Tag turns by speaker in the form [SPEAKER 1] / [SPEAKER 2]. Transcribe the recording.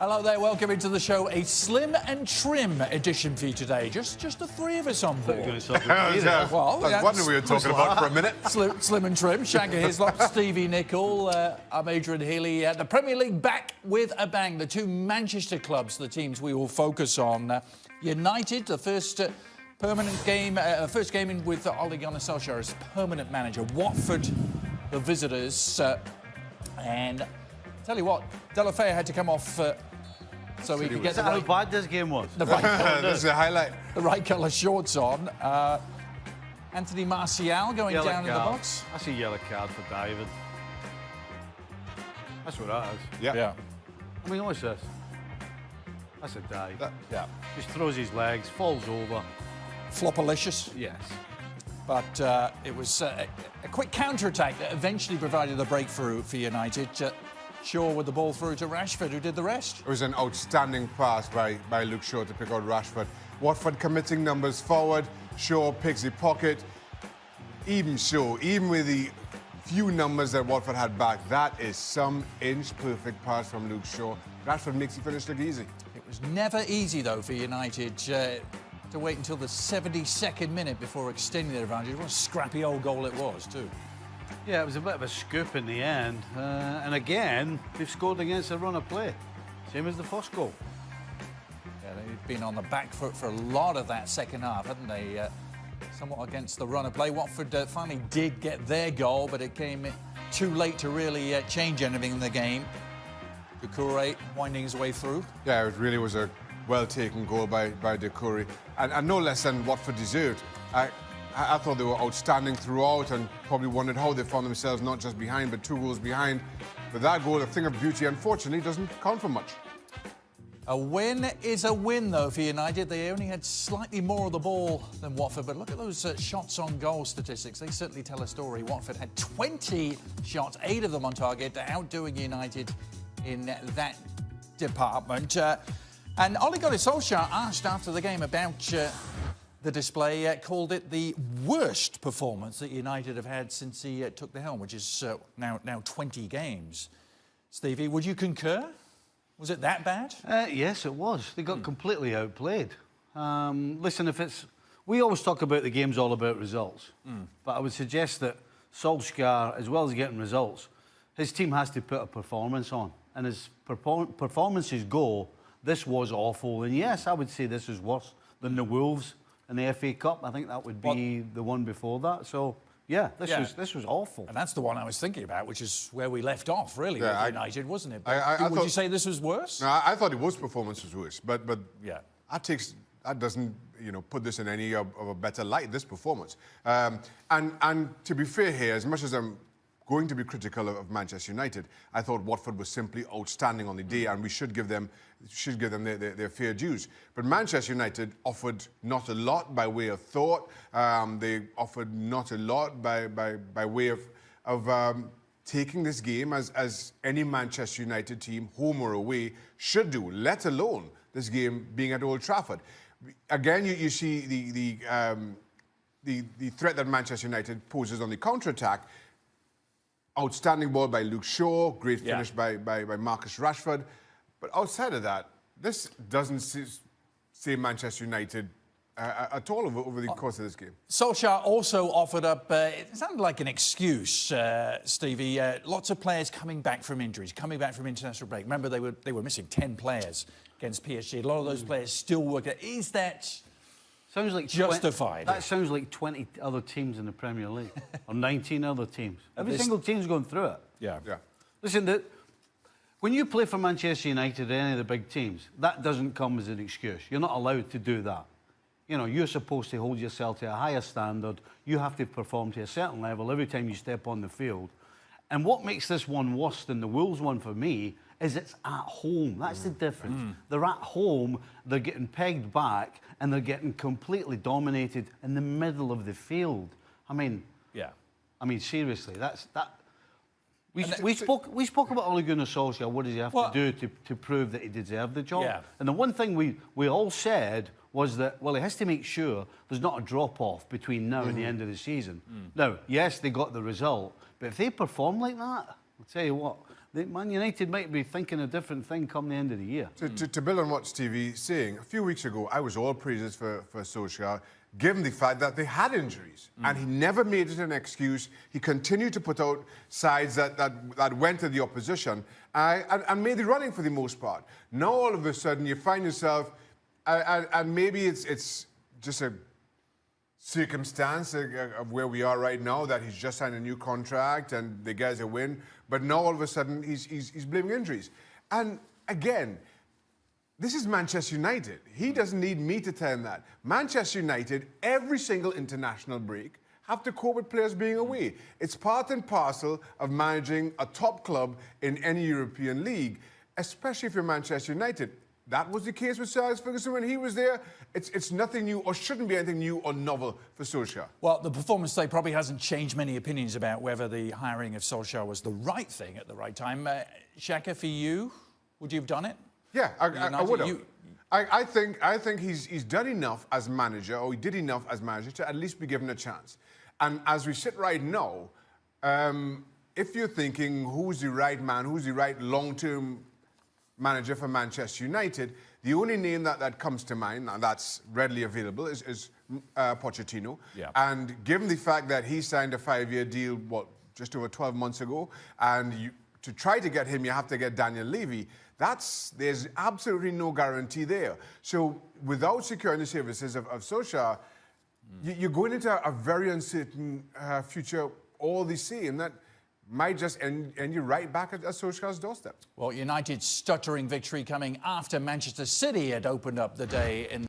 [SPEAKER 1] Hello there, welcome into the show. A slim and trim edition for you today. Just the three of us on board.
[SPEAKER 2] I was wondering what we were talking about for a minute.
[SPEAKER 1] Slim and trim. Shagger Hislop, Stevie Nicol, I'm Adrian Healy. The Premier League back with a bang. The two Manchester clubs, the teams we will focus on. United, the first permanent game, first game in with Ole Gunnar Solskjaer as permanent manager. Watford, the visitors, and tell you what, Deulofeu had to come off so he could get the right...
[SPEAKER 2] How bad this game was?
[SPEAKER 1] The right
[SPEAKER 3] This is a highlight.
[SPEAKER 1] The right colour shorts on. Anthony Martial going
[SPEAKER 2] Yellow
[SPEAKER 1] down in the box.
[SPEAKER 2] That's a yellow card for David. That's what that is.
[SPEAKER 1] Yeah.
[SPEAKER 2] I mean, what's this? That's a dive.
[SPEAKER 1] Yeah.
[SPEAKER 2] Just throws his legs, falls over.
[SPEAKER 1] Flopalicious.
[SPEAKER 2] Yes.
[SPEAKER 1] But it was a quick counter-attack that eventually provided the breakthrough for United. Shaw with the ball through to Rashford, who did the rest.
[SPEAKER 3] It was an outstanding pass by Luke Shaw to pick out Rashford. Watford committing numbers forward. Shaw picks the pocket. Even Shaw, even with the few numbers that Watford had back, that is some inch-perfect pass from Luke Shaw. Rashford makes the finish look easy.
[SPEAKER 1] It was never easy, though, for United to wait until the 72nd minute before extending their advantage. What a scrappy old goal it was, too.
[SPEAKER 2] Yeah, it was a bit of a scoop in the end. And again, they've scored against a run of play. Same as the first goal.
[SPEAKER 1] Yeah, they've been on the back foot for a lot of that second half, haven't they? Somewhat against the run of play. Watford finally did get their goal, but it came too late to really change anything in the game. Doucouré winding his way through.
[SPEAKER 3] Yeah, it really was a well-taken goal by Doucouré. And no less than Watford deserved. I thought they were outstanding throughout and probably wondered how they found themselves not just behind, but 2 goals behind. But that goal, a thing of beauty, unfortunately, doesn't count for much.
[SPEAKER 1] A win is a win, though, for United. They only had slightly more of the ball than Watford, but look at those shots on goal statistics. They certainly tell a story. Watford had 20 shots, 8 of them on target, outdoing United in that department. And Ole Gunnar Solskjaer asked after the game about the display, called it the worst performance that United have had since he took the helm, which is now 20 games. Stevie, would you concur? Was it that bad?
[SPEAKER 2] Yes, it was. They got completely outplayed. Listen, we always talk about the game's all about results, but I would suggest that Solskjaer, as well as getting results, his team has to put a performance on. And as performances go, this was awful. And yes, I would say this is worse than the Wolves in the FA Cup. I think that would be the one before that. So, yeah, this was awful.
[SPEAKER 1] And that's the one I was thinking about, which is where we left off, really, with United, wasn't it? Would you say this was worse?
[SPEAKER 3] No, I thought it was performance was worse, but
[SPEAKER 1] yeah,
[SPEAKER 3] that doesn't put this in any of a better light. This performance, and to be fair here, as much as I'm going to be critical of Manchester United, I thought Watford was simply outstanding on the day, and we should give them their fair dues. But Manchester United offered not a lot by way of thought. They offered not a lot by way of taking this game as any Manchester United team, home or away, should do, let alone this game being at Old Trafford. Again, you see the threat that Manchester United poses on the counter-attack. Outstanding ball by Luke Shaw, great finish by Marcus Rashford. But outside of that, this doesn't say Manchester United at all over the course of this game.
[SPEAKER 1] Solskjaer also offered up, it sounded like an excuse, Stevie, lots of players coming back from injuries, coming back from international break. Remember, they were missing 10 players against PSG. A lot of those players still working. Is that...
[SPEAKER 2] Sounds like
[SPEAKER 1] justified?
[SPEAKER 2] That sounds like 20 other teams in the Premier League, or 19 other teams. Every single team's going through it.
[SPEAKER 1] Yeah.
[SPEAKER 2] Listen, when you play for Manchester United or any of the big teams, that doesn't come as an excuse. You're not allowed to do that. You're supposed to hold yourself to a higher standard. You have to perform to a certain level every time you step on the field. And what makes this one worse than the Wolves one for me is it's at home. That's the difference. They're at home, they're getting pegged back, and they're getting completely dominated in the middle of the field. I mean, seriously, We spoke about Ole Gunnar Solskjaer. What does he have to do to prove that he deserved the job?
[SPEAKER 1] Yeah.
[SPEAKER 2] And the one thing we all said was that, well, he has to make sure there's not a drop-off between now and the end of the season. Now, yes, they got the result, but if they perform like that, I'll tell you what, Man United might be thinking a different thing come the end of the year.
[SPEAKER 3] To build on what Stevie's saying, a few weeks ago, I was all praises for Solskjaer, given the fact that they had injuries. And he never made it an excuse. He continued to put out sides that went to the opposition and made the running for the most part. Now, all of a sudden, you find yourself, and maybe it's just a circumstance of where we are right now, that he's just signed a new contract and the guys a win, but now all of a sudden he's blaming injuries. And again, this is Manchester United. He doesn't need me to tell him that. Manchester United, every single international break, have to cope with players being away. It's part and parcel of managing a top club in any European league, especially if you're Manchester United. That was the case with Sir Alex Ferguson when he was there. It's nothing new, or shouldn't be anything new or novel for Solskjaer.
[SPEAKER 1] Well, the performance today probably hasn't changed many opinions about whether the hiring of Solskjaer was the right thing at the right time. Shaka, for you, would you have done it?
[SPEAKER 3] Yeah, I would have. I think he's done enough as manager, or he did enough as manager, to at least be given a chance. And as we sit right now, if you're thinking who's the right man, who's the right long-term manager for Manchester United, the only name that comes to mind, and that's readily available, is Pochettino.
[SPEAKER 1] Yeah.
[SPEAKER 3] And given the fact that he signed a 5-year deal, just over 12 months ago, and to try to get him, you have to get Daniel Levy. There's absolutely no guarantee there. So without securing the services of Solskjaer, you're going into a very uncertain future all the same. That might just end you right back at Solskjaer's doorstep.
[SPEAKER 1] Well, United's stuttering victory coming after Manchester City had opened up the day in